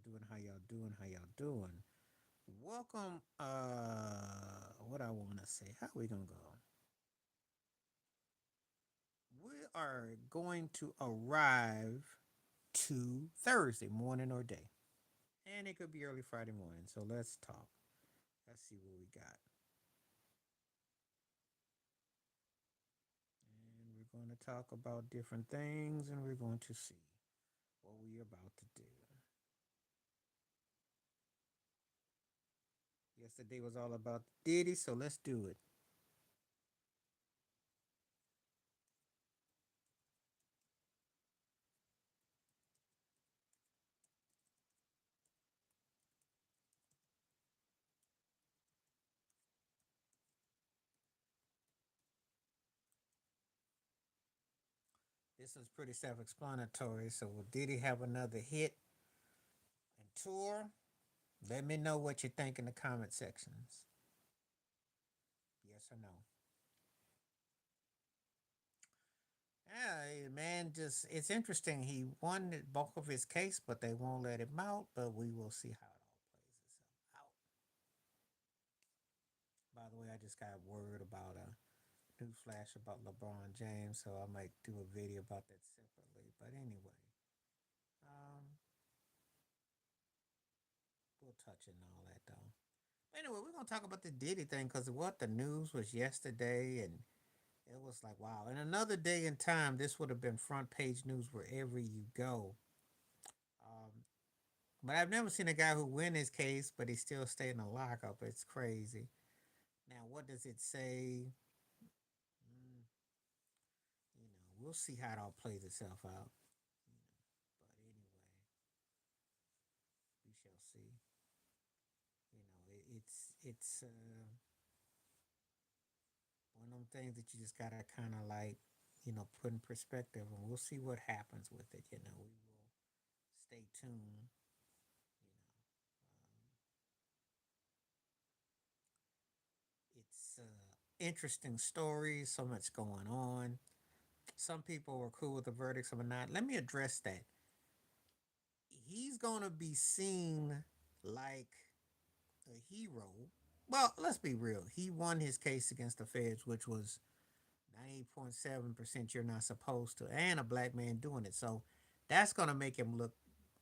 doing? How y'all doing? How y'all doing? Welcome. What I want to say? How we gonna go? We are going to arrive to Thursday morning or day, and it could be early Friday morning. So let's talk. Let's see what we got, and we're going to talk about different things, and we're going to see what we're about to do. Yesterday was all about Diddy, so let's do it. This is pretty self-explanatory. So, did he have another hit and tour? Let me know what you think in the comment sections. Yes or no? Yeah, man, just it's interesting. He won the bulk of his case, but they won't let him out. But we will see how it all plays itself out. By the way, I just got word about a new flash about LeBron James, so I might do a video about that separately. But anyway, um, we'll touch on all that though. Anyway, we're gonna talk about the Diddy thing because what the news was yesterday, and it was like wow. And another day in time, this would have been front page news wherever you go. Um, but I've never seen a guy who win his case, but he still stayed in the lockup. It's crazy. Now, what does it say? Mm, we'll see how it all plays itself out. But anyway, we shall see. It's one of them things that you just gotta kind of like put in perspective, and we'll see what happens with it. We will stay tuned. It's interesting stories. So much going on. Some people were cool with the verdict, some are not. Let me address that. He's gonna be seen like a hero. Well, let's be real. He won his case against the feds, which was 98.7% you're not supposed to, and a black man doing it. So that's going to make him look,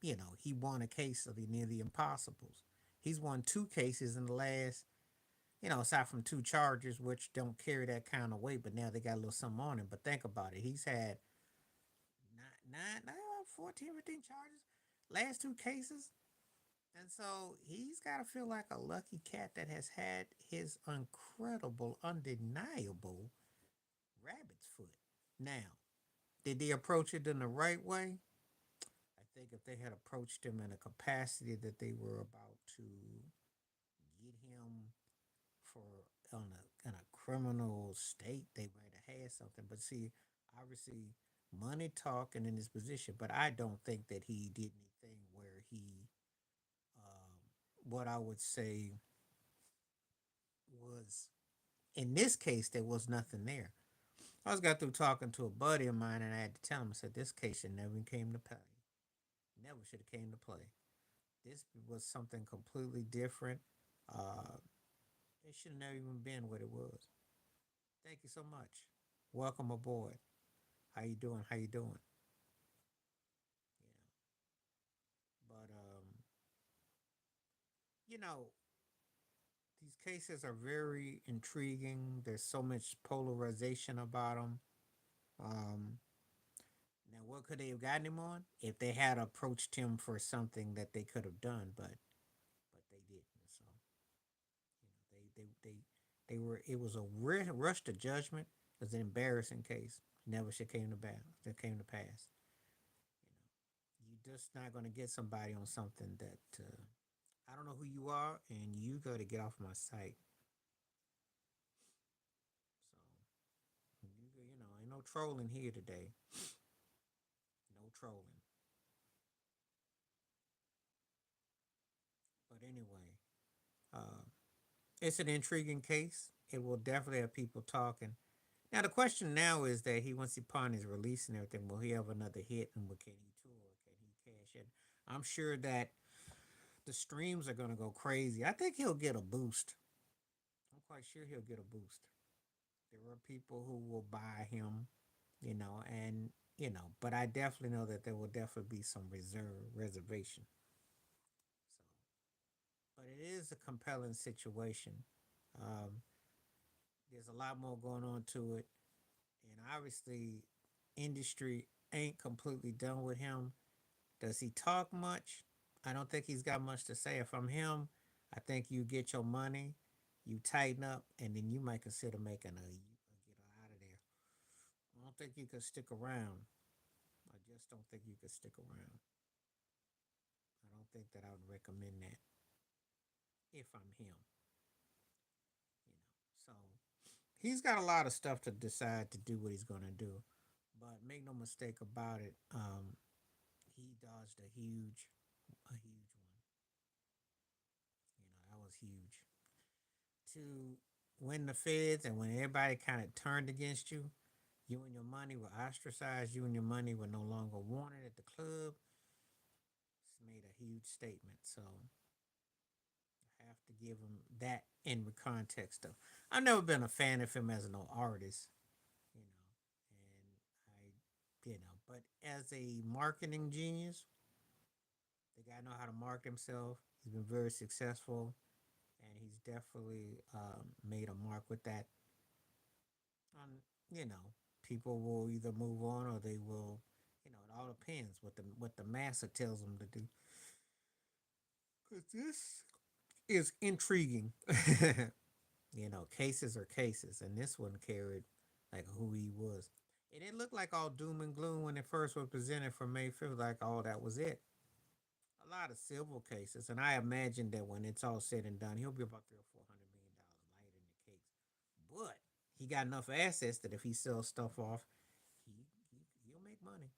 he won a case of near the impossibles. He's won two cases in the last, aside from two charges, which don't carry that kind of weight, but now they got a little something on him. But think about it. He's had 14, 15 charges, last two cases. And so he's got to feel like a lucky cat that has had his incredible, undeniable rabbit's foot. Now, did they approach it in the right way? I think if they had approached him in a capacity that they were about to get him for in a criminal state, they might have had something. But see, obviously, money talking in his position. But I don't think that he did anything where he, what I would say was, in this case, there was nothing there. I just got through talking to a buddy of mine, and I had to tell him, I said, this case should never came to play. Never should have came to play. This was something completely different. Uh, it should have never even been what it was. Thank you so much. Welcome aboard. How you doing? How you doing? But you know, these cases are very intriguing. There's so much polarization about them. Um, Now, what could they have gotten him on if they had approached him for something that they could have done, but they didn't. So they were. It was a rush to judgment. It was an embarrassing case. Never should came to that came to pass. You're just not going to get somebody on something that I don't know who you are, and you got to get off my site. So ain't no trolling here today. No trolling. But anyway, uh, it's an intriguing case. It will definitely have people talking. Now the question now is that he once upon his release and everything, will he have another hit and what can he tour? Can he cash in? I'm sure that The streams are gonna go crazy. I think he'll get a boost. I'm quite sure he'll get a boost. There are people who will buy him, and but I definitely know that there will definitely be some reservation. So, but it is a compelling situation. Um, there's a lot more going on to it, and obviously, industry ain't completely done with him. Does he talk much? I don't think he's got much to say. If I'm him, I think you get your money, you tighten up, and then you might consider making a get out of there. I don't think you could stick around. I just don't think you could stick around. I don't think that I would recommend that if I'm him. So he's got a lot of stuff to decide to do what he's gonna do. But make no mistake about it, he dodged a huge one. That was huge. To win the feds, and when everybody kind of turned against you, you and your money were ostracized. You and your money were no longer wanted at the club. It's made a huge statement. So I have to give him that in the context of. I've never been a fan of him as an artist, you know, and but as a marketing genius, the guy know how to market himself. He's been very successful, and he's definitely made a mark with that. On you know, people will either move on or they will. It all depends what the massa tells them to do. Cause this is intriguing. Cases are cases, and this one carried like who he was. It didn't look like all doom and gloom when it first was presented for May 5th, like all that was it. A lot of civil cases, and I imagine that when it's all said and done, he'll be about $300 or $400 million light in the case. But he got enough assets that if he sells stuff off, he'll make money.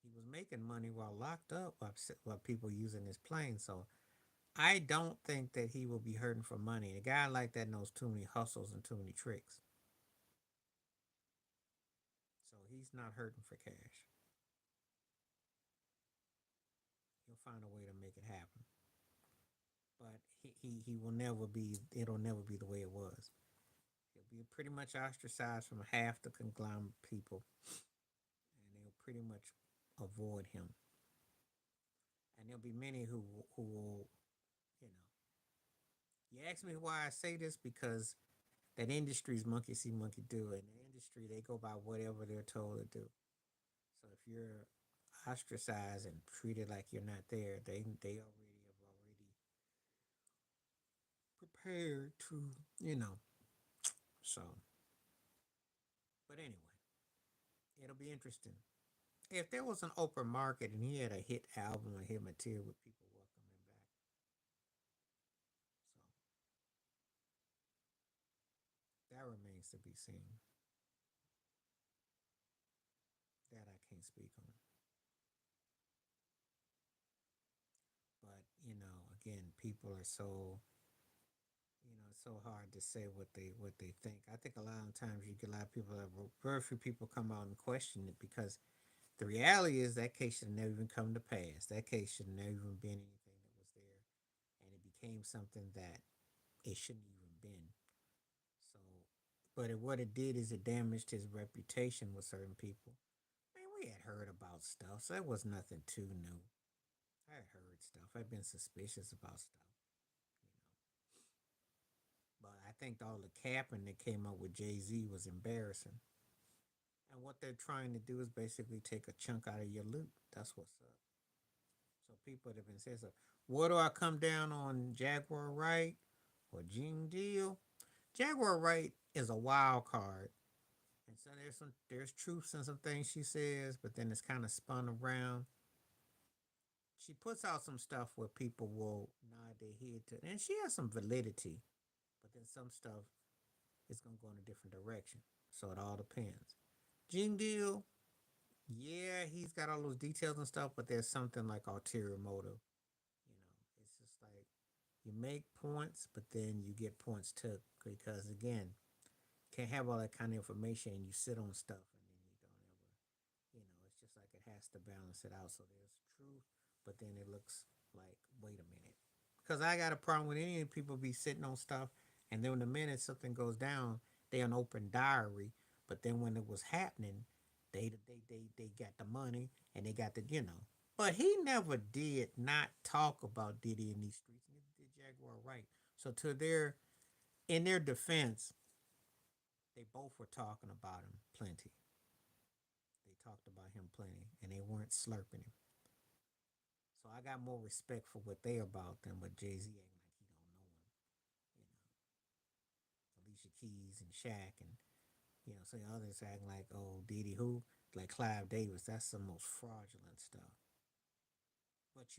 He was making money while locked up while people using his plane. So I don't think that he will be hurting for money. A guy like that knows too many hustles and too many tricks. So he's not hurting for cash. He'll find a way to make it happen. But he will never be, it'll never be the way it was. He'll be pretty much ostracized from half the conglomerate people, and they'll pretty much avoid him. And there'll be many who will, you know. You ask me why I say this because that industry's monkey see, monkey do. In the industry, they go by whatever they're told to do. So if you're ostracized and treated like you're not there, they already have already prepared to, you know. So, but anyway, it'll be interesting. If there was an open market and he had a hit album or hit material, would people welcome him back? So that remains to be seen. That I can't speak on. But again, people are so it's so hard to say what they think. I think a lot of times you get a lot of people that very few people come out and question it because the reality is that case should have never even come to pass. That case should have never even been anything that was there, and it became something that it shouldn't even been. So, but what it did is it damaged his reputation with certain people. Man, we had heard about stuff, so it was nothing too new. I had heard stuff. I've been suspicious about stuff, you know. But I think all the capping that came up with Jay Z was embarrassing. And what they're trying to do is basically take a chunk out of your loot. That's what's up. So people that have been saying, so what do I come down on Jaguar Wright or Gene Deal? Jaguar Wright is a wild card. And so there's truths in some things she says, but then it's kind of spun around. She puts out some stuff where people will nod their head to, and she has some validity, but then some stuff is gonna go in a different direction. So it all depends. Gene Deal, yeah, he's got all those details and stuff, but there's something like ulterior motive. It's just like you make points, but then you get points took because again, can't have all that kind of information and you sit on stuff and then you don't ever, it's just like it has to balance it out. So there's truth, but then it looks like, wait a minute. Because I got a problem with any people be sitting on stuff, and then the minute something goes down, they an open diary. But then when it was happening, they got the money and they got the. But he never did not talk about Diddy in these streets. Neither did Jaguar Wright. So in their defense, they both were talking about him plenty. They talked about him plenty, and they weren't slurping him. So I got more respect for what they about than what Jay Z acting like he don't know him. You know, Alicia Keys and Shaq and some others acting like, oh, Diddy who, like Clive Davis. That's the most fraudulent stuff. But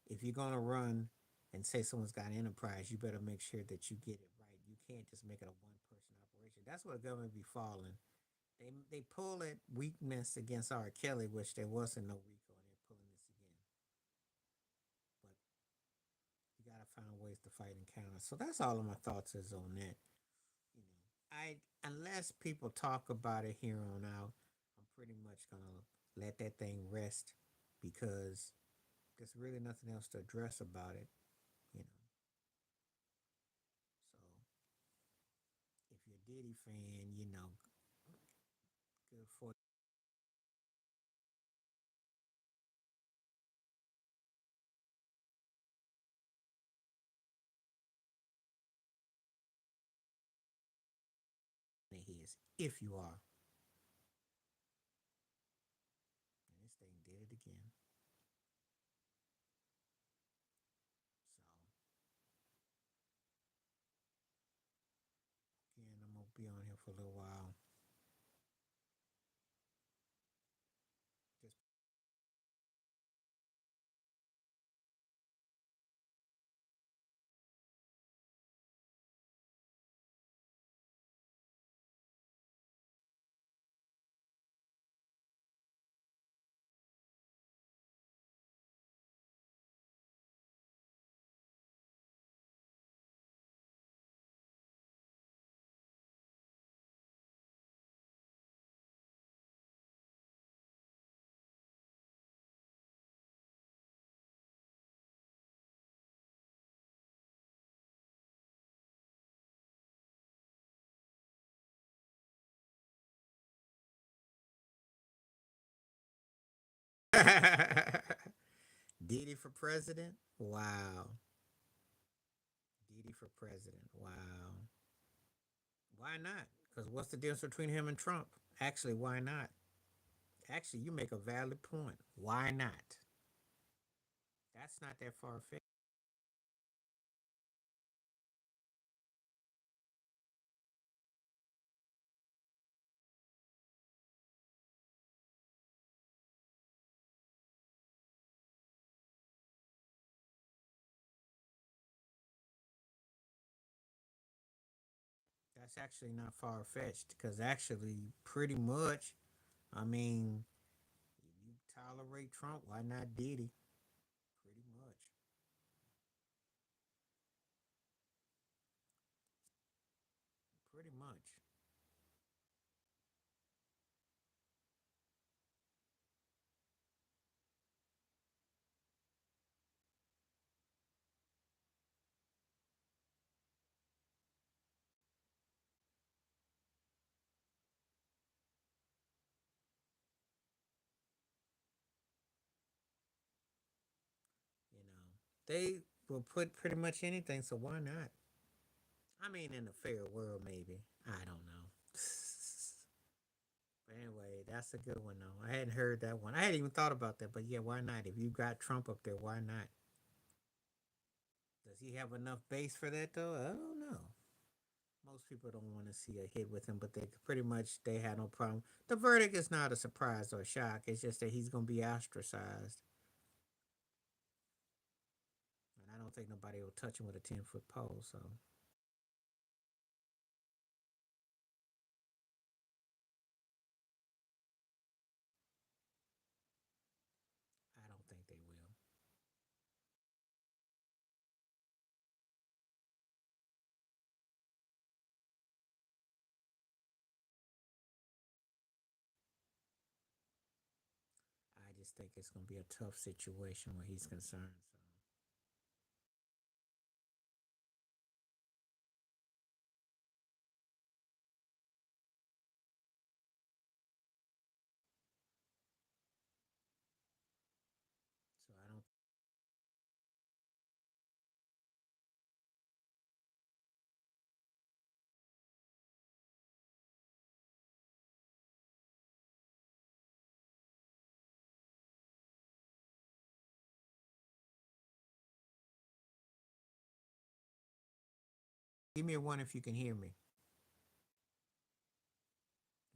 if you're gonna run and say someone's got an enterprise, you better make sure that you get it right. You can't just make it a one person operation. That's where the government be falling. They pull at weakness against R. Kelly, which there wasn't no RICO, and they're pulling this again. But you gotta find ways to fight and counter. So that's all of my thoughts is on that. You know, I unless people talk about it here on out, I'm pretty much gonna let that thing rest because there's really nothing else to address about it. You know, so if you're a Diddy fan, good for his. If you are, and this thing did it again. So again, I'm gonna be on here for a little while. Just Diddy for president? Wow. Diddy for president. Wow. Why not? Because what's the difference between him and Trump? Actually, why not? Actually, you make a valid point. Why not? That's not that far fetched. That's actually not far fetched because actually, pretty much, I mean, you tolerate Trump, why not Diddy? Pretty much. Pretty much. You know, they will put pretty much anything, so why not? I mean, in a fair world, maybe. I don't know. But anyway, that's a good one, though. I hadn't heard that one. I hadn't even thought about that, but yeah, why not? If you got Trump up there, why not? Does he have enough base for that, though? I don't know. Most people don't want to see a hit with him, but they pretty much they had no problem. The verdict is not a surprise or a shock. It's just that he's going to be ostracized, and I don't think nobody will touch him with a 10-foot pole. So I don't think they will. I just just think it's gonna be a tough situation where he's concerned. So I don't. Give me a one if you can hear me.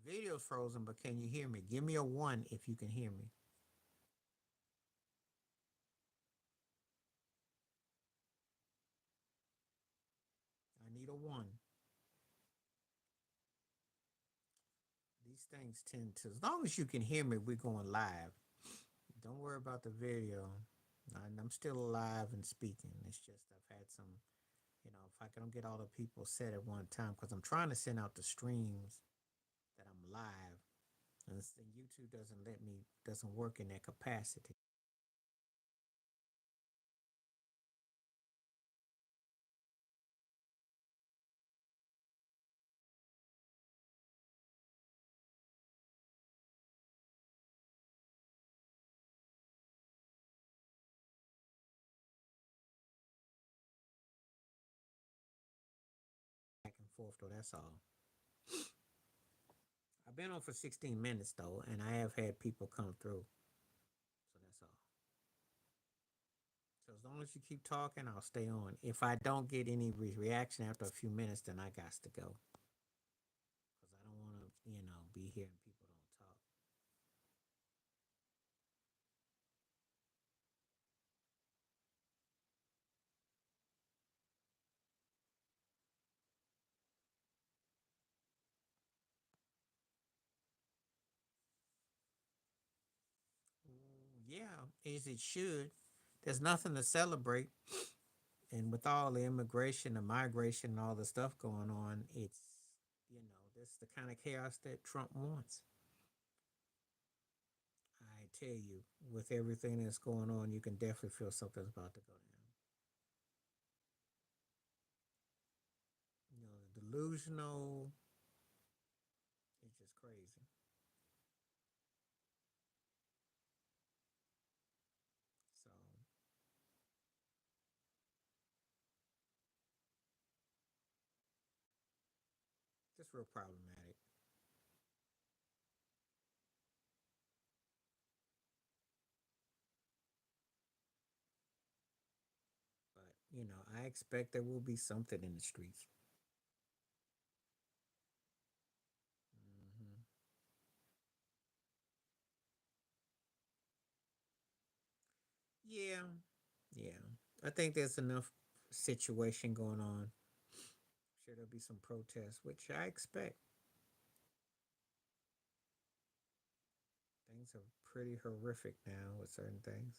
Video's frozen, but can you hear me? Give me a one if you can hear me. I need a one. These things tend to, as long as you can hear me, we're going live. Don't worry about the video. I'm still alive and speaking. It's just I've had some, if I don't get all the people set at one time, because I'm trying to send out the streams that I'm live, and YouTube doesn't work in that capacity. Back and forth though, that's all. I've been on for 16 minutes though, and I have had people come through, so that's all. So as long as you keep talking, I'll stay on. If I don't get any reaction after a few minutes, then I got to go because I don't want to, be here and people don't talk. Yeah, as it should. There's nothing to celebrate, and with all the immigration, the migration, and all the stuff going on, this is the kind of chaos that Trump wants. I tell you, with everything that's going on, you can definitely feel something's about to go down. The delusional, it's just crazy. So, just real problematic. But, I expect there will be something in the streets. Hmm. Yeah, yeah. I think there's enough situation going on. Sure, there'll be some protests, which I expect. Things are pretty horrific now with certain things.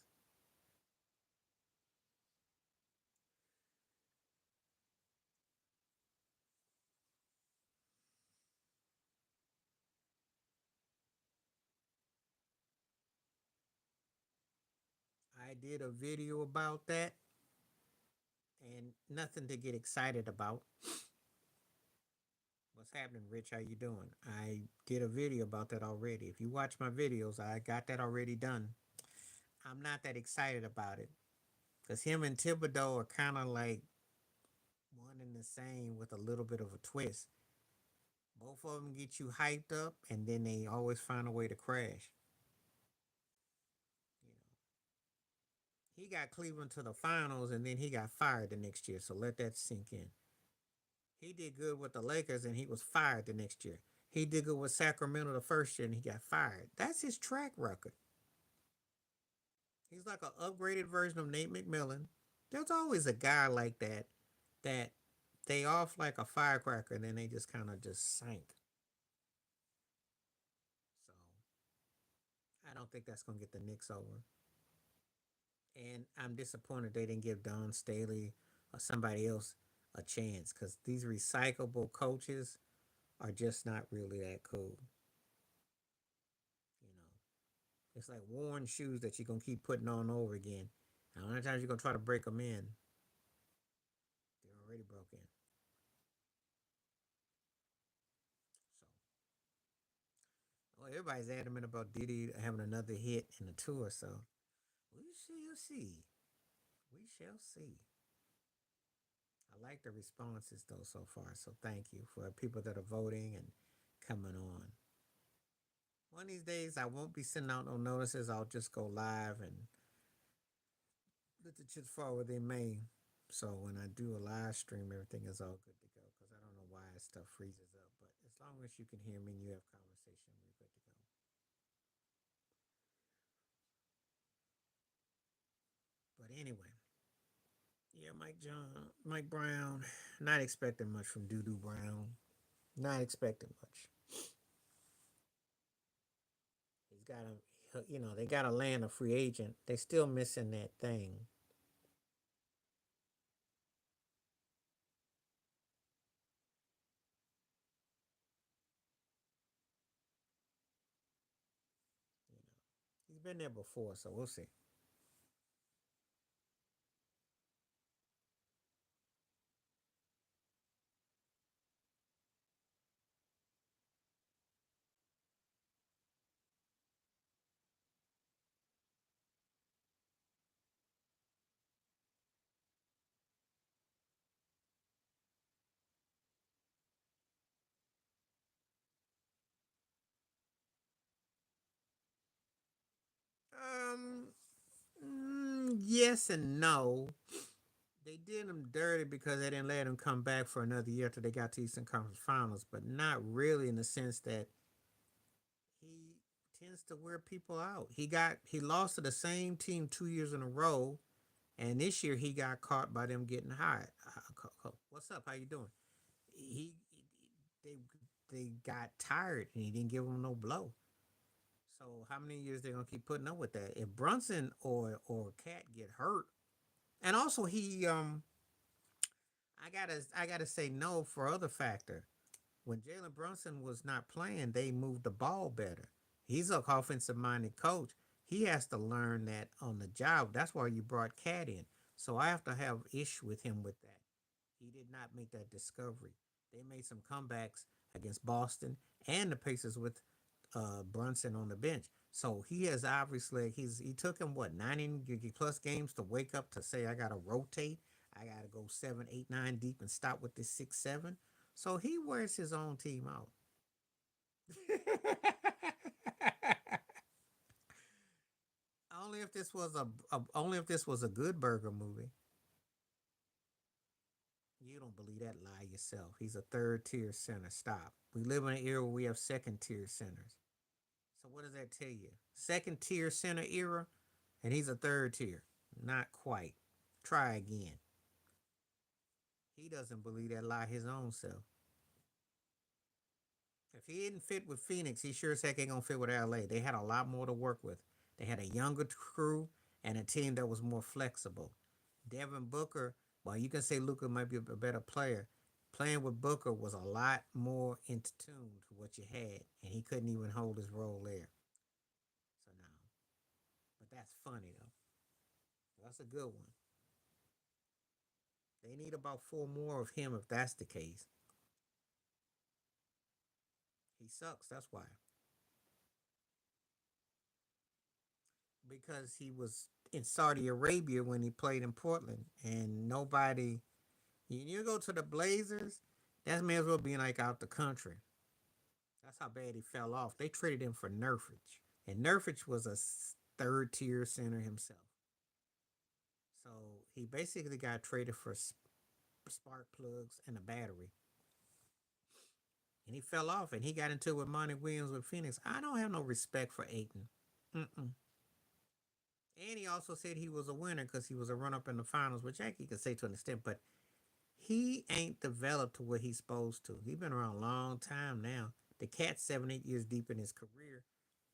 I did a video about that and nothing to get excited about. What's happening, Rich? How you doing? I did a video about that already. If you watch my videos, I got that already done. I'm not that excited about it because him and Thibodeau are kind of like one and the same with a little bit of a twist. Both of them get you hyped up, and then they always find a way to crash. You know, he got Cleveland to the finals, and then he got fired the next year. So let that sink in. He did good with the Lakers, and he was fired the next year. He did good with Sacramento the first year, and he got fired. That's his track record. He's like an upgraded version of Nate McMillan. There's always a guy like that they off like a firecracker, and then they just kind of just sank. So I don't think that's gonna get the Knicks over. And I'm disappointed they didn't give Don Staley or somebody else a chance because these recyclable coaches are just not really that cool. You know, It's like worn shoes that you're gonna keep putting on over again. And how many times you're gonna try to break them in? They're already broken. So, well, everybody's adamant about Diddy having another hit in the tour. So we shall see. We shall see. I like the responses though so far. So thank you for people that are voting and coming on. One of these days, I won't be sending out no notices. I'll just go live and let the chips fall where they may. So when I do a live stream, everything is all good to go. Because I don't know why stuff freezes up. But as long as you can hear me and you have conversation, we're good to go. But anyway, yeah, Mike Brown, not expecting much from Doo Brown. Not expecting much. He's got they got to land a free agent. They still missing that thing. You know, he's been there before, so we'll see. Um, yes and no. They did him dirty because they didn't let him come back for another year after they got to Eastern Conference Finals, but not really in the sense that he tends to wear people out. He lost to the same team 2 years in a row, and this year he got caught by them getting hot. What's up? How you doing? He they they got tired and he didn't give them no blow. So how many years they gonna keep putting up with that? If Brunson or Cat get hurt, and also I gotta say no for other factor. When Jalen Brunson was not playing, they moved the ball better. He's a offensive minded coach. He has to learn that on the job. That's why you brought Cat in. So I have to have issue with him with that. He did not make that discovery. They made some comebacks against Boston and the Pacers with Brunson on the bench. So he has obviously he took him what 90 plus games to wake up to say I gotta rotate, I gotta go 7, 8, 9 deep and stop with this 6, 7. So he wears his own team out. Only if this was a good burger movie. You don't believe that lie yourself. He's a third tier center. Stop. We live in an era where we have second tier centers. So what does that tell you? Second tier center era, and he's a third tier. Not quite. Try again. He doesn't believe that lie his own self. If he didn't fit with Phoenix, he sure as heck ain't gonna fit with LA. They had a lot more to work with. They had a younger crew and a team that was more flexible. Devin Booker, while you can say Luka might be a better player, playing with Booker was a lot more in tune to what you had, and he couldn't even hold his role there. So now, but that's funny though. That's a good one. They need about four more of him if that's the case. He sucks. That's why. Because he was in Saudi Arabia when he played in Portland, and nobody. You go to the Blazers, that may as well be like out the country. That's how bad he fell off. They traded him for Nurkic, and Nurkic was a third tier center himself. So he basically got traded for spark plugs and a battery, and he fell off. And he got into it with Monty Williams with Phoenix. I don't have no respect for Aiton. Mm-mm. And he also said he was a winner because he was a run up in the finals, which I could say to an extent, but he ain't developed to what he's supposed to. He's been around a long time now. The cat's 7, 8 years deep in his career,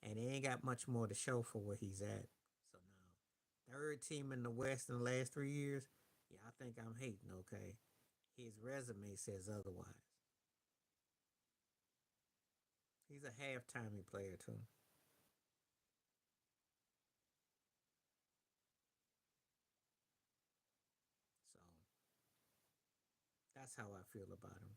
and he ain't got much more to show for where he's at. So now, third team in the West in the last 3 years, yeah, I think I'm hating, okay? His resume says otherwise. He's a halftime player, too. That's how I feel about him.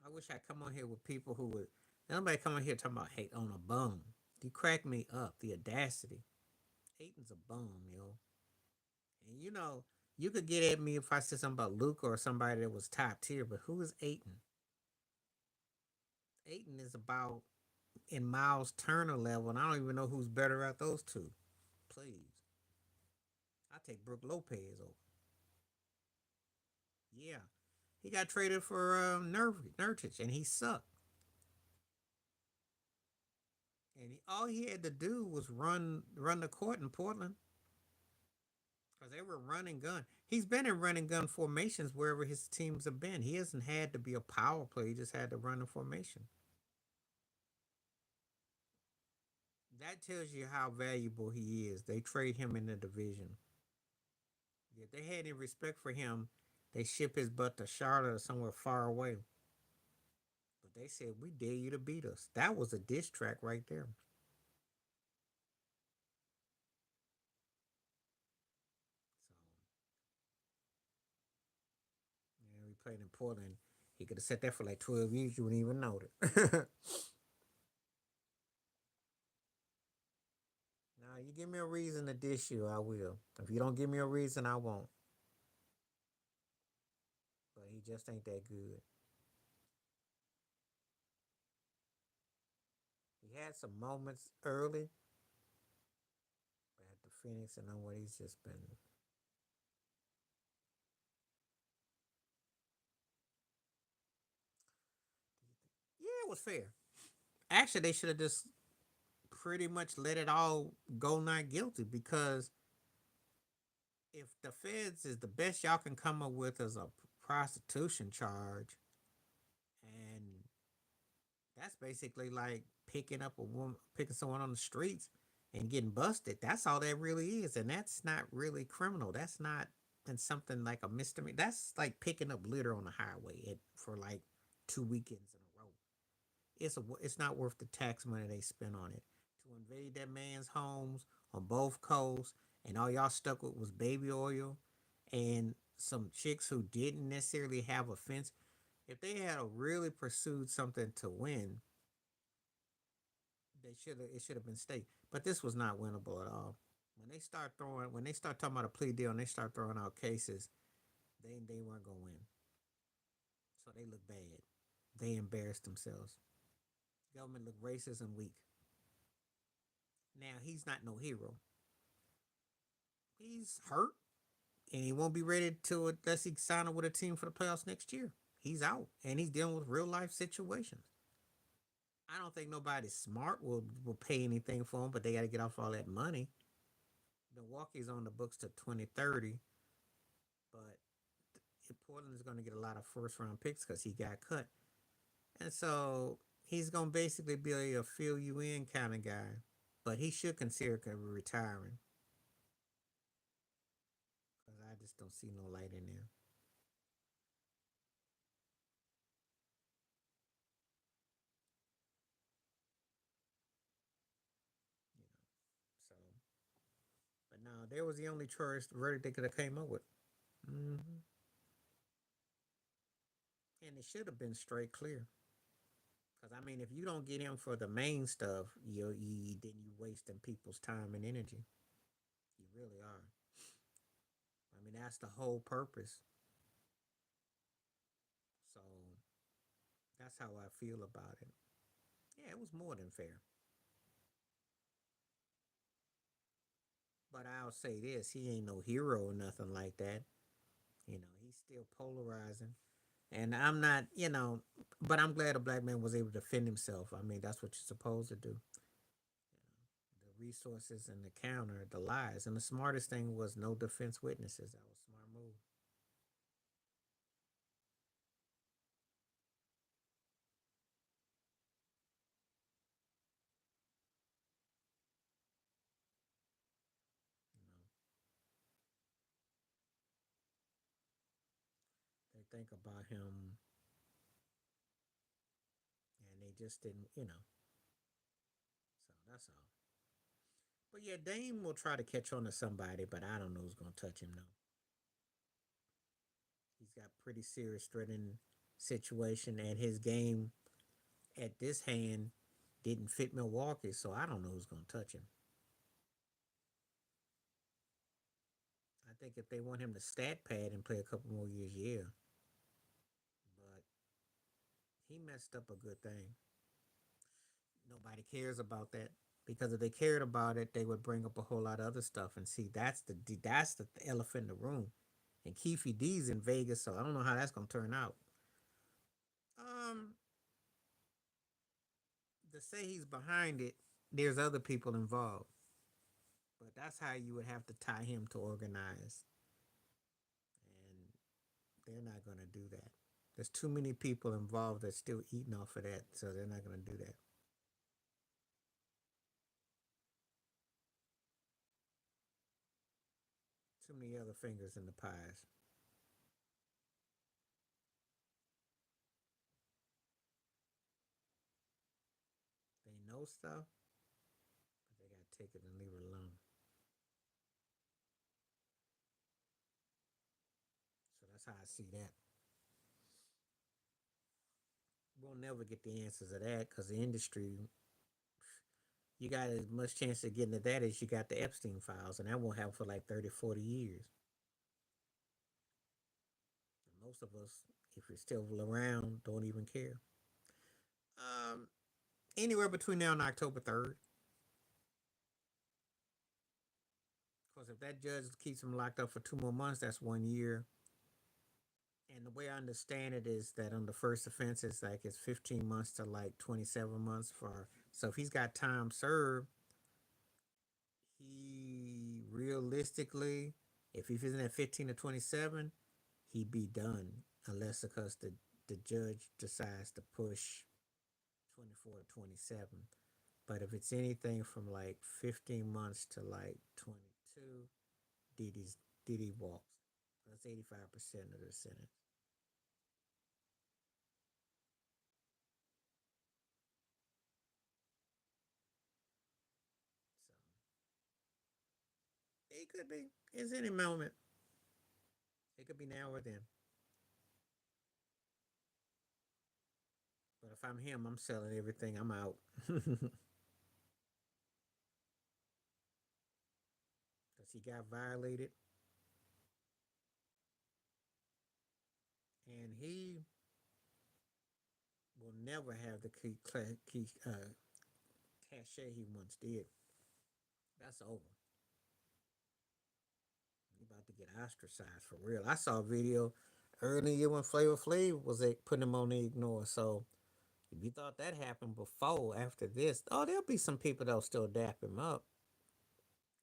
I wish I come on here with people who would. Nobody come on here talking about hate on a bum. You crack me up. The audacity. Aiton's a bum, yo. And you could get at me if I said something about Luke or somebody that was top tier, but who is Aiton? Aiton is about in Miles Turner level, and I don't even know who's better at those two. Please. I take Brooke Lopez over. Yeah. He got traded for Nurkic, and he sucked. And all he had to do was run the court in Portland because they were running gun. He's been in running gun formations wherever his teams have been. He hasn't had to be a power player. He just had to run the formation. That tells you how valuable he is. They trade him in the division. If they had any respect for him, they ship his butt to Charlotte or somewhere far away. But they said, "We dare you to beat us." That was a diss track right there. So yeah, we played in Portland. He could have sat there for like 12 years. You wouldn't even know it. Now, you give me a reason to dish you, I will. If you don't give me a reason, I won't. But he just ain't that good. He had some moments early, but at the Phoenix and on what he's just been. Yeah, it was fair. Actually, they should have just pretty much let it all go not guilty because if the feds is the best y'all can come up with as a prostitution charge, and that's basically like picking up a woman, picking someone on the streets and getting busted. That's all that really is, and that's not really criminal. That's not and something like a misdemeanor. That's like picking up litter on the highway for like 2 weekends in a row. It's not worth the tax money they spent on it to invade that man's homes on both coasts, and all y'all stuck with was baby oil and some chicks who didn't necessarily have a fence. If they had really pursued something to win, they should have it should have been state. But this was not winnable at all. When they start talking about a plea deal and they start throwing out cases, they weren't gonna win. So they look bad. They embarrassed themselves. Government looked racist and weak. Now he's not no hero. He's hurt and he won't be ready to unless he sign up with a team for the playoffs next year. He's out and he's dealing with real life situations. I don't think nobody smart will pay anything for him, but they got to get off all that money. Milwaukee's on the books to 2030, but Portland is going to get a lot of first round picks because he got cut, and so he's going to basically be a fill you in kind of guy. But he should consider retiring because I just don't see no light in there. You know, so but no, there was the only choice verdict they could have came up with. Mm-hmm. And it should have been straight clear. Because I mean, if you don't get him for the main stuff, then you wasting people's time and energy. You really are. I mean, that's the whole purpose. So that's how I feel about it. Yeah, it was more than fair. But I'll say this: he ain't no hero or nothing like that. He's still polarizing. And I'm not, but I'm glad a black man was able to defend himself. I mean, that's what you're supposed to do. The resources and the counter, the lies. And the smartest thing was no defense witnesses. That was a smart move. You know, they think about him and they just didn't, So that's all. But yeah, Dame will try to catch on to somebody, but I don't know who's gonna touch him now. He's got pretty serious threatening situation, and his game at this hand didn't fit Milwaukee, so I don't know who's going to touch him. I think if they want him to stat pad and play a couple more years, yeah. But he messed up a good thing. Nobody cares about that because if they cared about it, they would bring up a whole lot of other stuff. And see, that's the elephant in the room. And Keefe D's in Vegas, so I don't know how that's gonna turn out. Um, to say he's behind it, there's other people involved, but that's how you would have to tie him to organize, and they're not gonna do that. There's too many people involved that's still eating off of that, so they're not gonna do that. Too many other fingers in the pies. They know stuff, but they gotta take it and leave it alone. So that's how I see that. We'll never get the answers of that because the industry, you got as much chance of getting to that as you got the Epstein files, and that won't happen for like 30, 40 years. And most of us, if you're still around, don't even care. Um, Anywhere between now and October 3rd. Because if that judge keeps him locked up for 2 more months, that's 1 year. And the way I understand it is that on the first offense, it's like it's 15 months to like 27 months for. So if he's got time served, he realistically, if he's in at 15 to 27, he'd be done unless because the judge decides to push 24 to 27. But if it's anything from like 15 months to like 22, Diddy's Diddy walks. That's 85% of the sentence. So it could be. It's any moment. It could be now or then. But if I'm him, I'm selling everything. I'm out. Because he got violated, and he will never have the cachet he once did. That's over. He about to get ostracized for real. I saw a video earlier when Flavor Flav was putting him on the ignore. So if you thought that happened before, after this, oh, there'll be some people that'll still dap him up.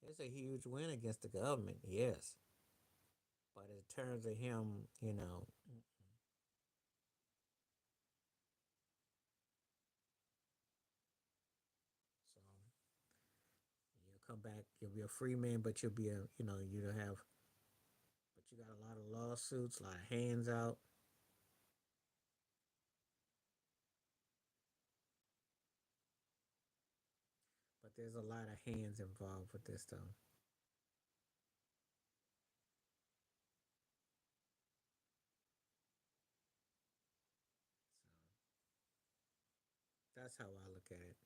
It's a huge win against the government, yes. But in terms of him, so you'll come back, you'll be a free man, but you'll be you'll have, but you got a lot of lawsuits, a lot of hands out. But there's a lot of hands involved with this, though. So that's how I look at it.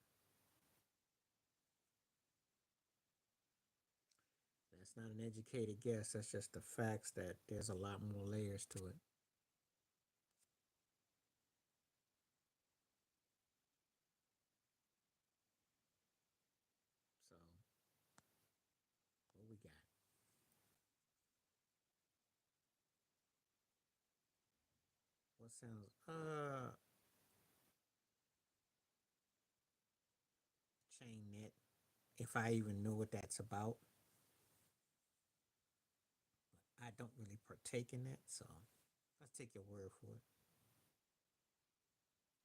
That's not an educated guess. That's just the facts that there's a lot more layers to it. So what we got? What sounds chain net? If I even know what that's about, I don't really partake in that. So let's take your word for it.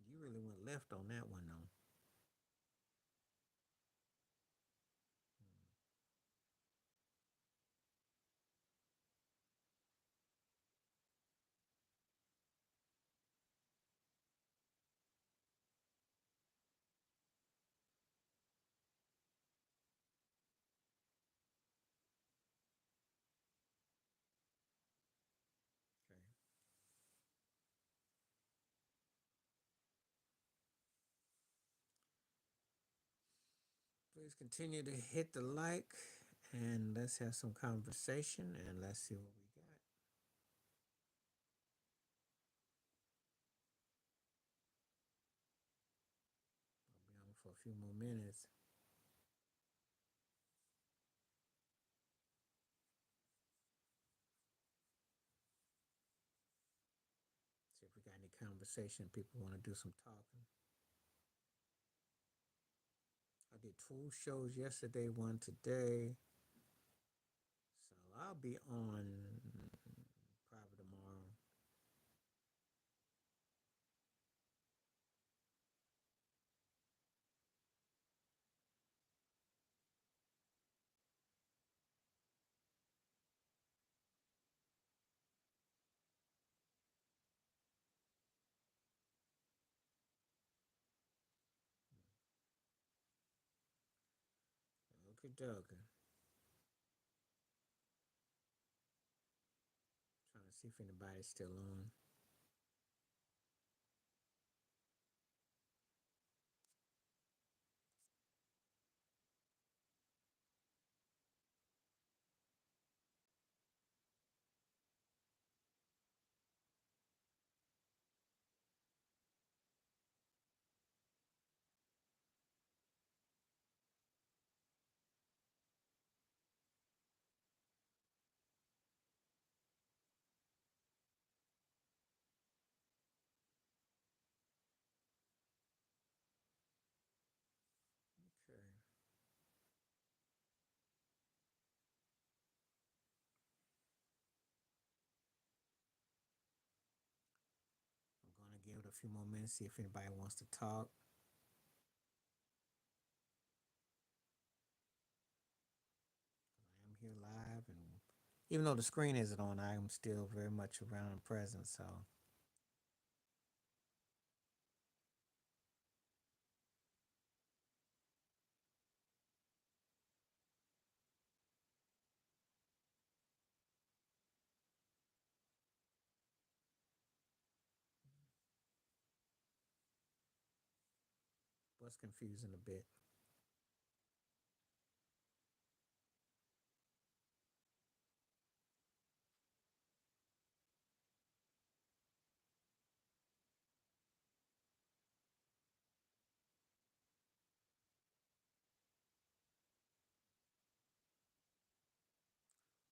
You really went left on that one, though. Okay. Please continue to hit the like and let's have some conversation and let's see what we got. I'll be on for a few more minutes. See if we got any conversation. People want to do some talking. I did 2 shows yesterday, one today. So I'll be on probably tomorrow. Okay, dokie. Trying to see if anybody's still on. Okay. I'm gonna give it a few more minutes, see if anybody wants to talk. I am here live, and even though the screen isn't on, I am still very much around and present. So, was confusing a bit.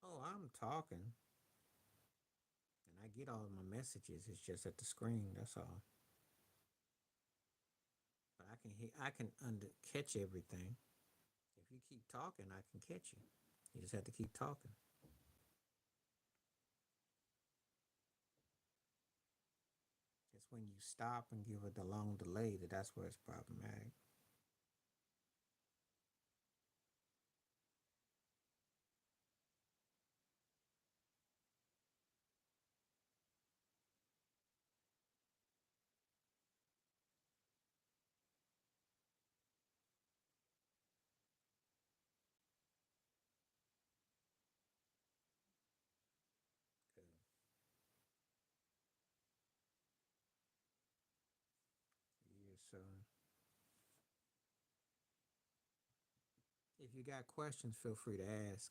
Oh, I'm talking, and I get all of my messages. It's just at the screen. That's all. But I can catch everything. If you keep talking, I can catch you. You just have to keep talking. It's when you stop and give it a long delay that's where it's problematic. Yeah, so if you got questions, feel free to ask.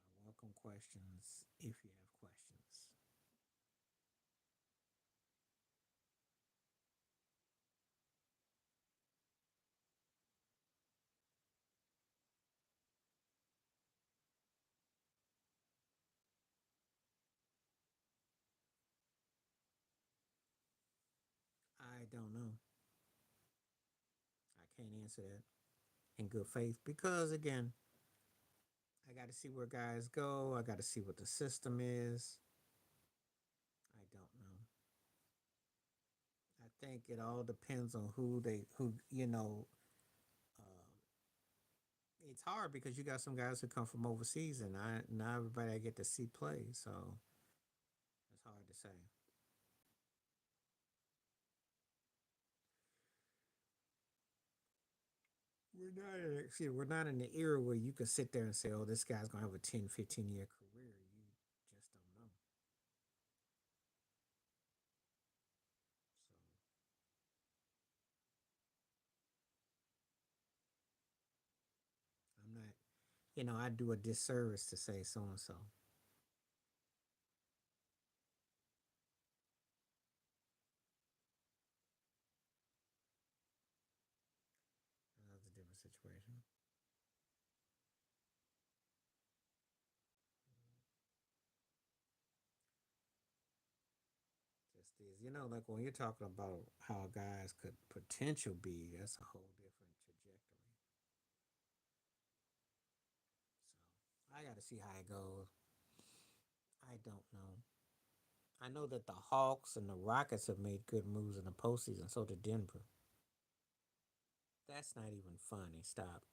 I welcome questions if you have questions. I don't know. I can't answer that in good faith because, again, I got to see where guys go. I got to see what the system is. I don't know. I think it all depends on uh, it's hard because you got some guys who come from overseas, and not everybody I get to see play, so it's hard to say. We're not in the era where you can sit there and say, "Oh, this guy's gonna have a 10, 15 year career." You just don't know. So I do a disservice to say so and so. That's a different situation. Just is, like when you're talking about how guys could potential be, that's a whole different trajectory. So I got to see how it goes. I don't know. I know that the Hawks and the Rockets have made good moves in the postseason. So did Denver. That's not even funny. Stop.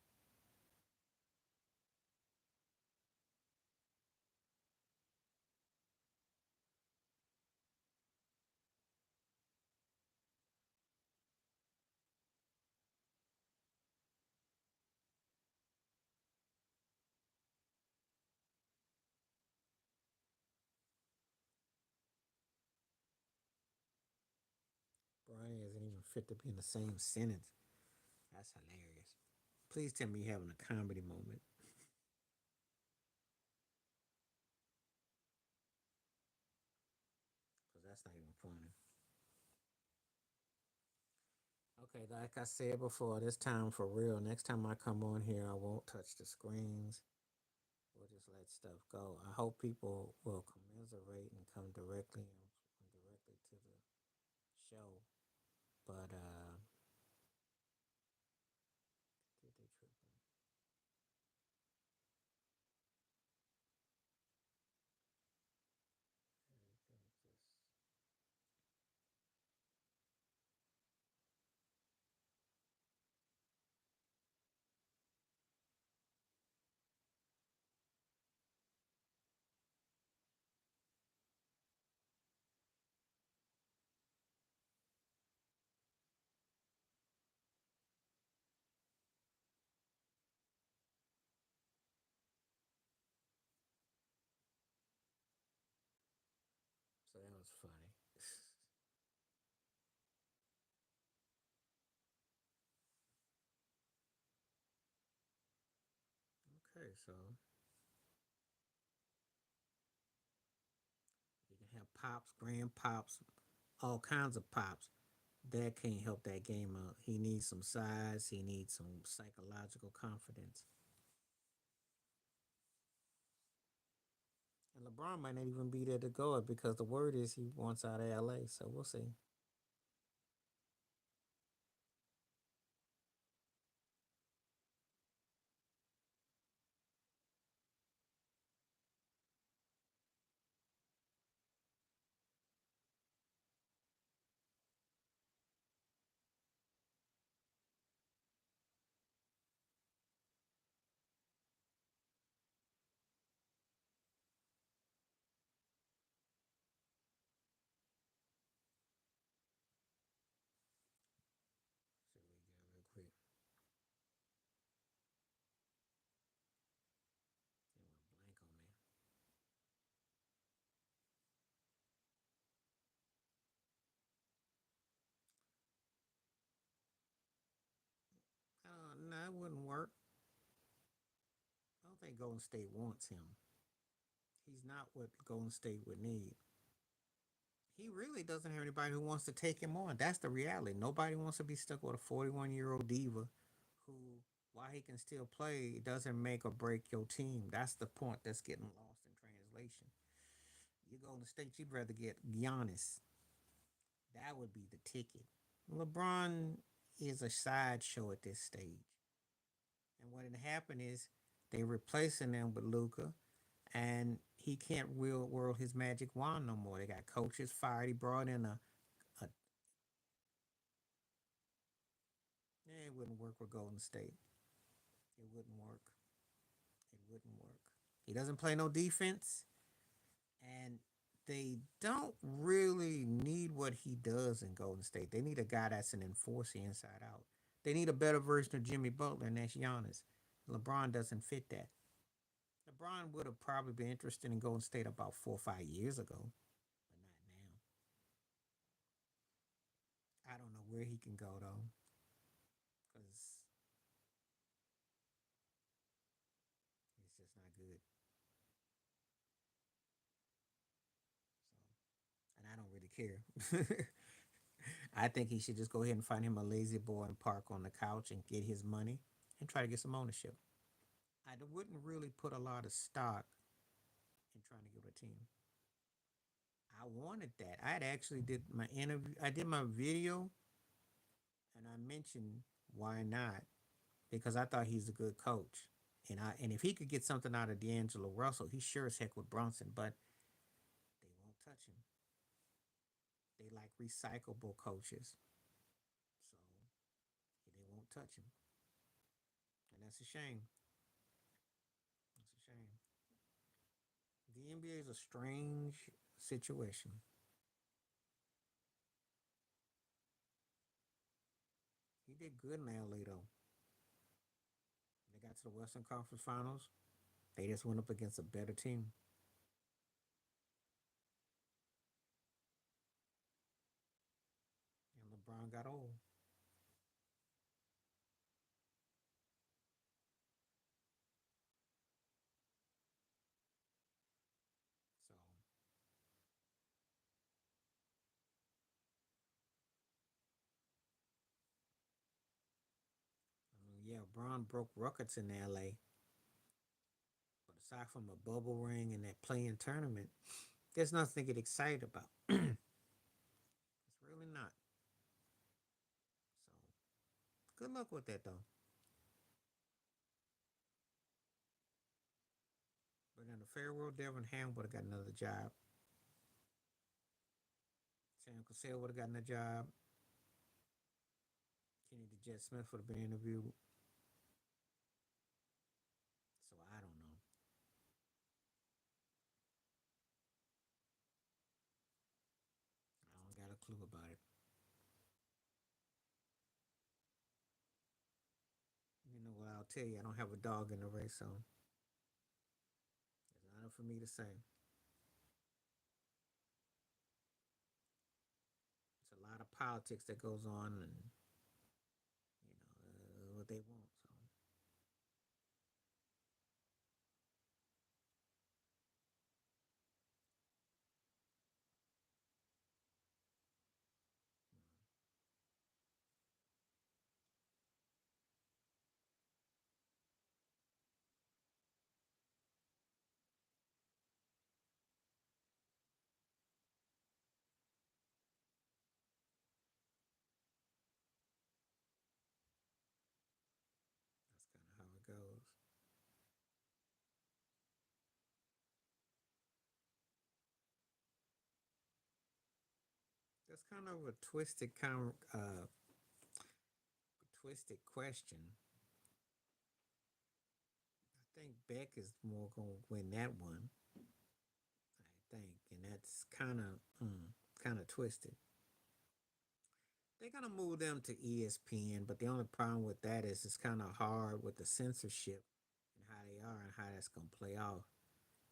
Brian isn't even fit to be in the same sentence. That's hilarious. Please tell me you're having a comedy moment. Because that's not even funny. Okay, like I said before, this time for real. Next time I come on here, I won't touch the screens. We'll just let stuff go. I hope people will commiserate and come directly to the show. But did they tripping? Everything just so that was funny. Okay, so you can have pops, grandpops, all kinds of pops. That can't help that game out. He needs some size. He needs some psychological confidence. And LeBron might not even be there to go it because the word is he wants out of LA. So we'll see. See what we got real quick. It went blank on me. No, it wouldn't work. I don't think Golden State wants him. He's not what Golden State would need. He really doesn't have anybody who wants to take him on. That's the reality. Nobody wants to be stuck with a 41-year-old diva who, while he can still play, doesn't make or break your team. That's the point that's getting lost in translation. You go to state, you'd rather get Giannis. That would be the ticket. LeBron is a sideshow at this stage. And what had happened is they replacing him with Luca, and he can't whirl his magic wand no more. They got coaches fired. He brought in a it wouldn't work with Golden State. It wouldn't work. It wouldn't work. He doesn't play no defense, and they don't really need what he does in Golden State. They need a guy that's an enforcer inside out. They need a better version of Jimmy Butler, and that's Giannis. LeBron doesn't fit that. LeBron would have probably been interested in Golden State about 4 or 5 years ago, but not now. I don't know where he can go though, because good. So, and I don't really care. I think he should just go ahead and find him a lazy boy and park on the couch and get his money and try to get some ownership. I wouldn't really put a lot of stock in trying to get a team. I wanted that. I had actually did my interview. I did my video, and I mentioned why not because I thought he's a good coach, and if he could get something out of D'Angelo Russell, he sure as heck with Brunson. But they won't touch him. They like recyclable coaches, so they won't touch him, and that's a shame. That's a shame. The NBA is a strange situation. He did good in LA though. They got to the Western Conference Finals. They just went up against a better team. And LeBron got old. So, I mean, yeah, Bron broke records in LA. But aside from a bubble ring and that playing tournament, there's nothing to get excited about. It's really not. So, good luck with that, though. But in the fair world, Devin Ham would have got another job. Sam Cassell would have gotten a job. Kenny the Jet Smith would have been interviewed. So, I don't know. I don't got a clue about it. You know what I'll tell you? I don't have a dog in the race, so there's nothing for me to say. It's a lot of politics that goes on, and what they want. So that's kind of how it goes. That's kind of a twisted question. I think Beck is more gonna win that one. I think, and that's kind of twisted. They're gonna move them to ESPN, but the only problem with that is it's kind of hard with the censorship and how they are and how that's gonna play out.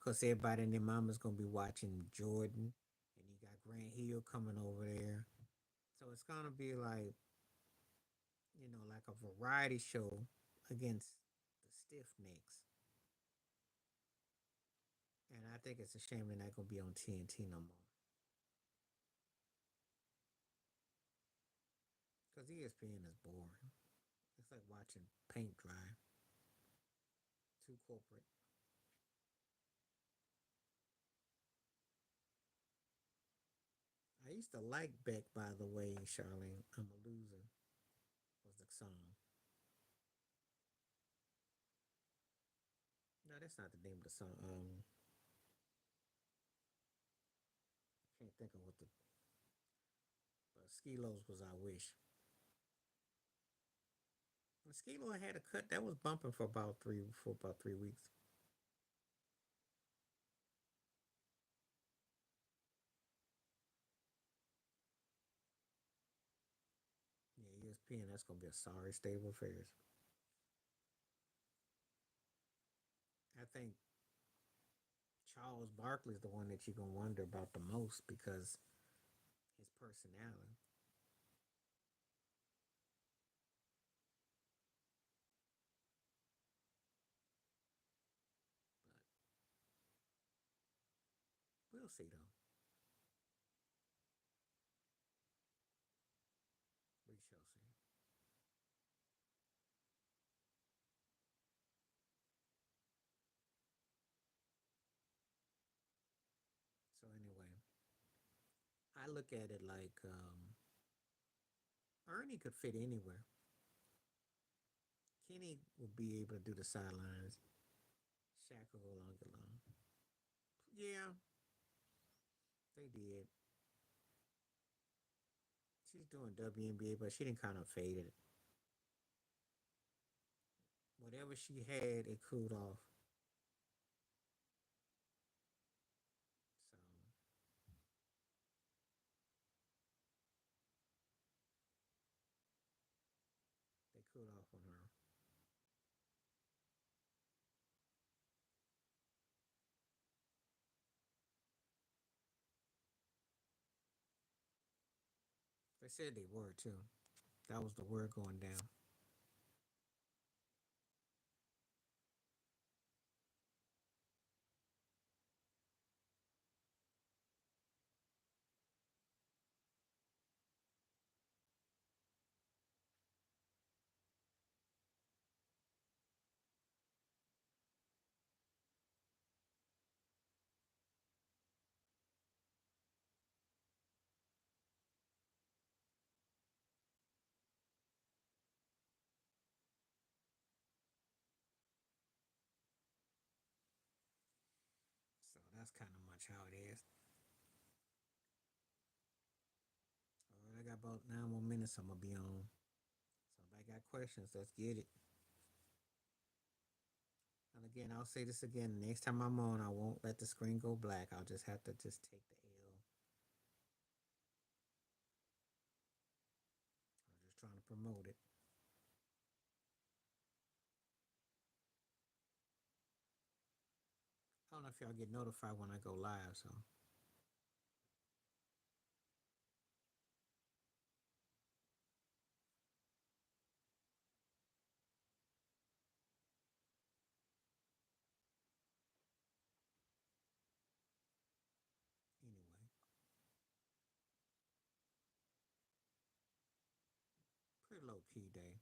Cause everybody and their mama's gonna be watching Jordan, and you got Grant Hill coming over there, so it's gonna be like like a variety show against the stiff necks. And I think it's a shame they're not gonna be on TNT no more. Cause ESPN is boring. It's like watching paint dry. Too corporate. I used to like Beck, by the way, Charlene. I'm a loser was the song. No, that's not the name of the song. I can't think of what the but Skilos was I wish. And Skilo had a cut that was bumping for about 3 weeks. Yeah, ESPN. That's gonna be a sorry state of affairs. I think Charles Barkley is the one that you're gonna wonder about the most because his personality. see though. We shall see. So anyway, I look at it like Ernie could fit anywhere. Kenny will be able to do the sidelines. Shaq will go along the line. Yeah, they did. She's doing WNBA, but she didn't kind of fade it. Whatever she had, it cooled off. So they cooled off on her. They said they were too. That was the word going down. So that's kind of much how it is. All right, I got about 9 more minutes. I'm gonna be on. So if I got questions, let's get it. And again, I'll say this again. Next time I'm on, I won't let the screen go black. I'll just have to just take the L. I'm just trying to promote it. I don't know if y'all get notified when I go live. So anyway, pretty low key day.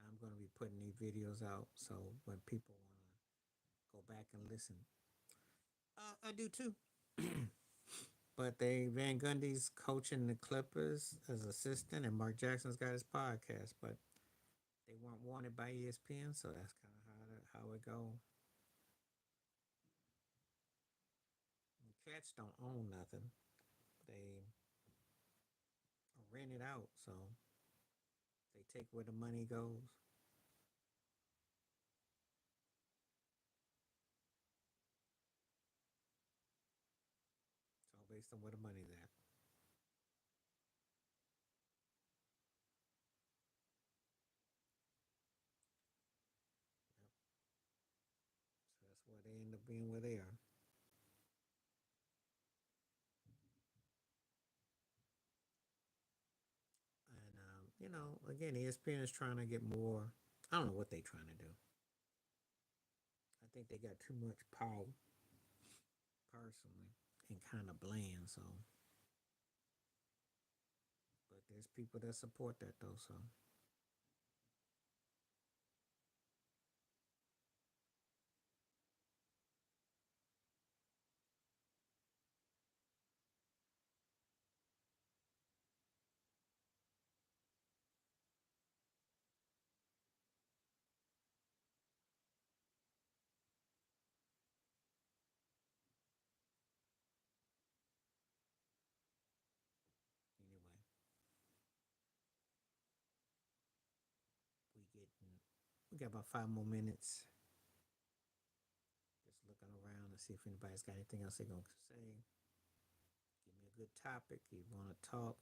I'm gonna be putting these videos out. So when people wanna go back and listen, I do too. But they Van Gundy's coaching the Clippers as assistant, and Mark Jackson's got his podcast. But they weren't wanted by ESPN, so that's kind of how it go. The Cats don't own nothing; they rent it out, so they take where the money goes. So based on where the money's at, yep. So that's why they end up being where they are. And again, ESPN is trying to get more. I don't know what they're trying to do. I think they got too much power personally and kind of bland. So, but there's people that support that though. So anyway, we getting we got about 5 more minutes. Just looking around to see if anybody's got anything else they're gonna say. Give me a good topic. You want to talk?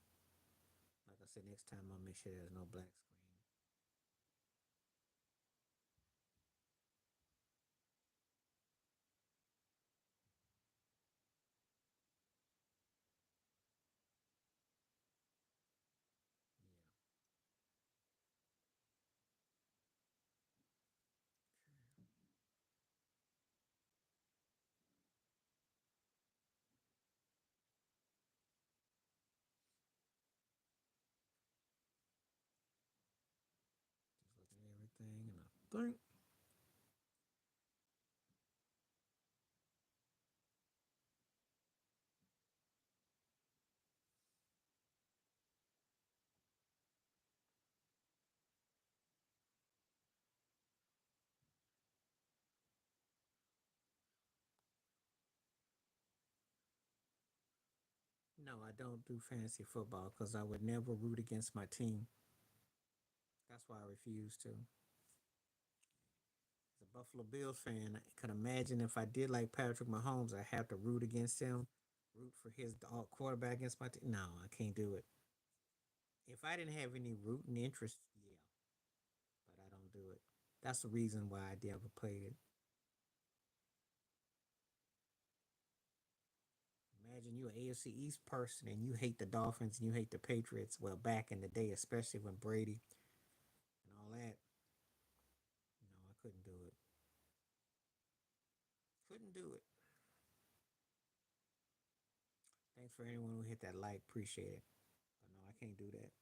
Like I said, next time I'll make sure there's no black screen. Yeah. think. No, I don't do fantasy football because I would never root against my team. That's why I refuse to. As a Buffalo Bills fan, I could imagine if I did like Patrick Mahomes, I have to root against him, root for his quarterback against my team. No, I can't do it. If I didn't have any rooting interest, yeah, but I don't do it. That's the reason why I never played it. Imagine you an AFC East person and you hate the Dolphins and you hate the Patriots. Well, back in the day, especially when Brady and all that, no, I couldn't do it. Couldn't do it. Thanks for anyone who hit that like. Appreciate it. But no, I can't do that.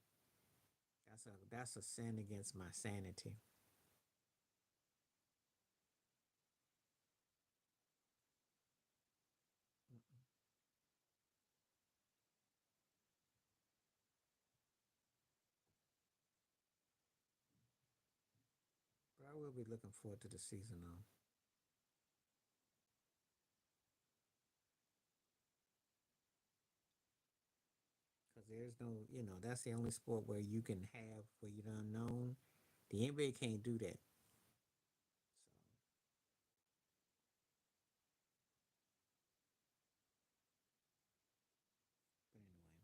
That's a sin against my sanity. But I will be looking forward to the season though, because there's no, that's the only sport where you can have where you're unknown. The NBA can't do that. So, but anyway,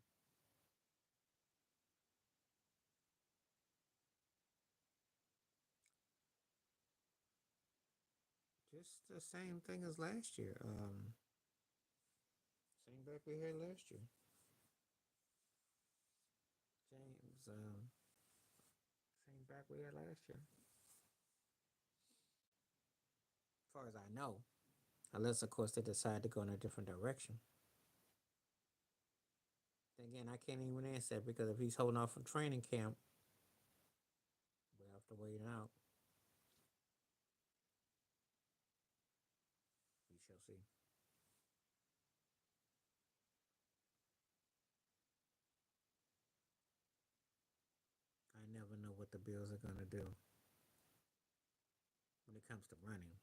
just the same thing as last year. Same back we had last year. James, same back we had last year. As far as I know, unless of course they decide to go in a different direction. Then again, I can't even answer that because if he's holding off from training camp, we'll have to wait it out. We shall see. I never know what the Bills are gonna do when it comes to running.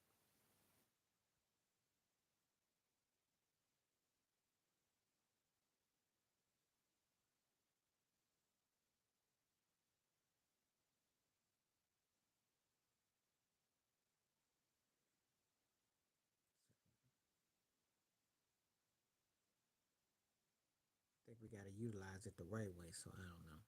I think we got to utilize it the right way. So I don't know.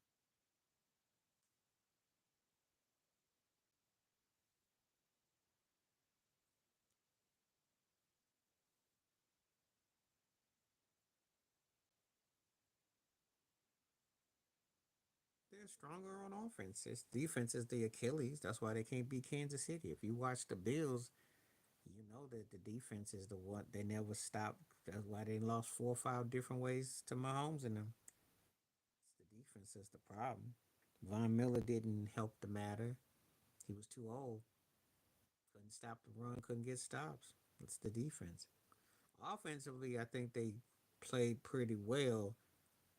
They're stronger on offense. It's defense is the Achilles. That's why they can't beat Kansas City. If you watch the Bills, you know that the defense is the one they never stopped. That's why they lost 4 or 5 different ways to Mahomes and them. It's the defense is the problem. Von Miller didn't help the matter. He was too old. Couldn't stop the run. Couldn't get stops. It's the defense. Offensively, I think they played pretty well,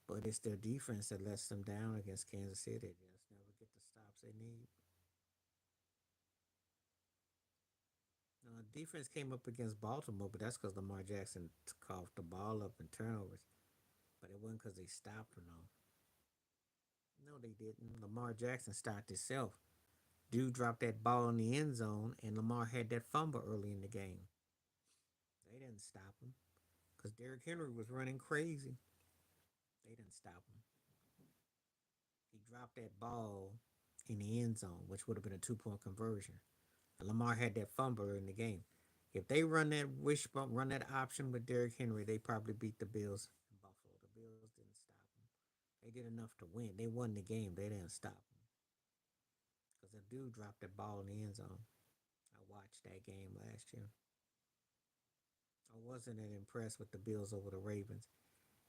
but it's their defense that lets them down against Kansas City. They just never get the stops they need. Defense came up against Baltimore, but that's because Lamar Jackson coughed the ball up in turnovers. But it wasn't because they stopped him, though. No, they didn't. Lamar Jackson stopped himself. Dude dropped that ball in the end zone, and Lamar had that fumble early in the game. They didn't stop him because Derrick Henry was running crazy. They didn't stop him. He dropped that ball in the end zone, which would have been a 2 point conversion. And Lamar had that fumble in the game. If they run that wishbone, run that option with Derrick Henry, they probably beat the Bills in Buffalo. The Bills didn't stop them. They did enough to win. They won the game. They didn't stop them because the dude dropped that ball in the end zone. I watched that game last year. I wasn't that impressed with the Bills over the Ravens.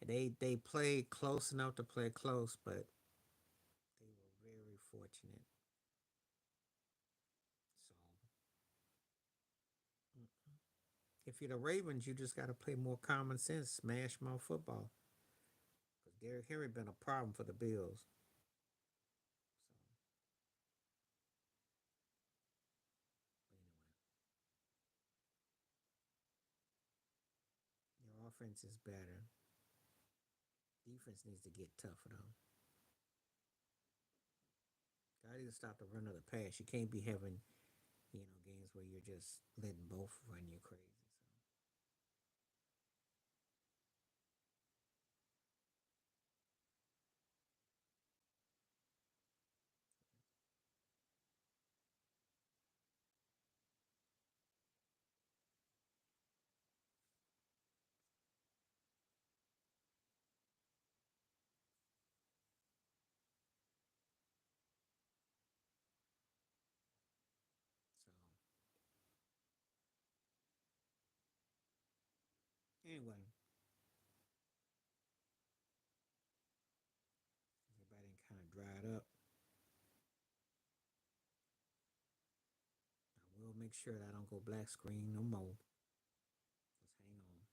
They played close enough to play close, but they were very fortunate. If you're the Ravens, you just got to play more common sense, smash more football. Because Derrick Henry been a problem for the Bills. So, your offense is better. Defense needs to get tougher though. Got to stop the run of the pass. You can't be having, games where you're just letting both run you crazy. So anyway, everybody kind of dried up. I will make sure that I don't go black screen no more. Just hang on.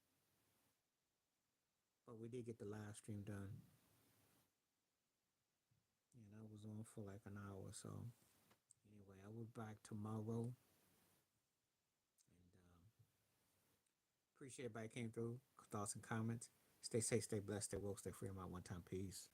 But we did get the live stream done. And I was on for like an hour or so. Anyway, I will be back tomorrow. And appreciate everybody came through. Thoughts and comments. Stay safe, stay blessed, stay woke, stay free. My one time peace.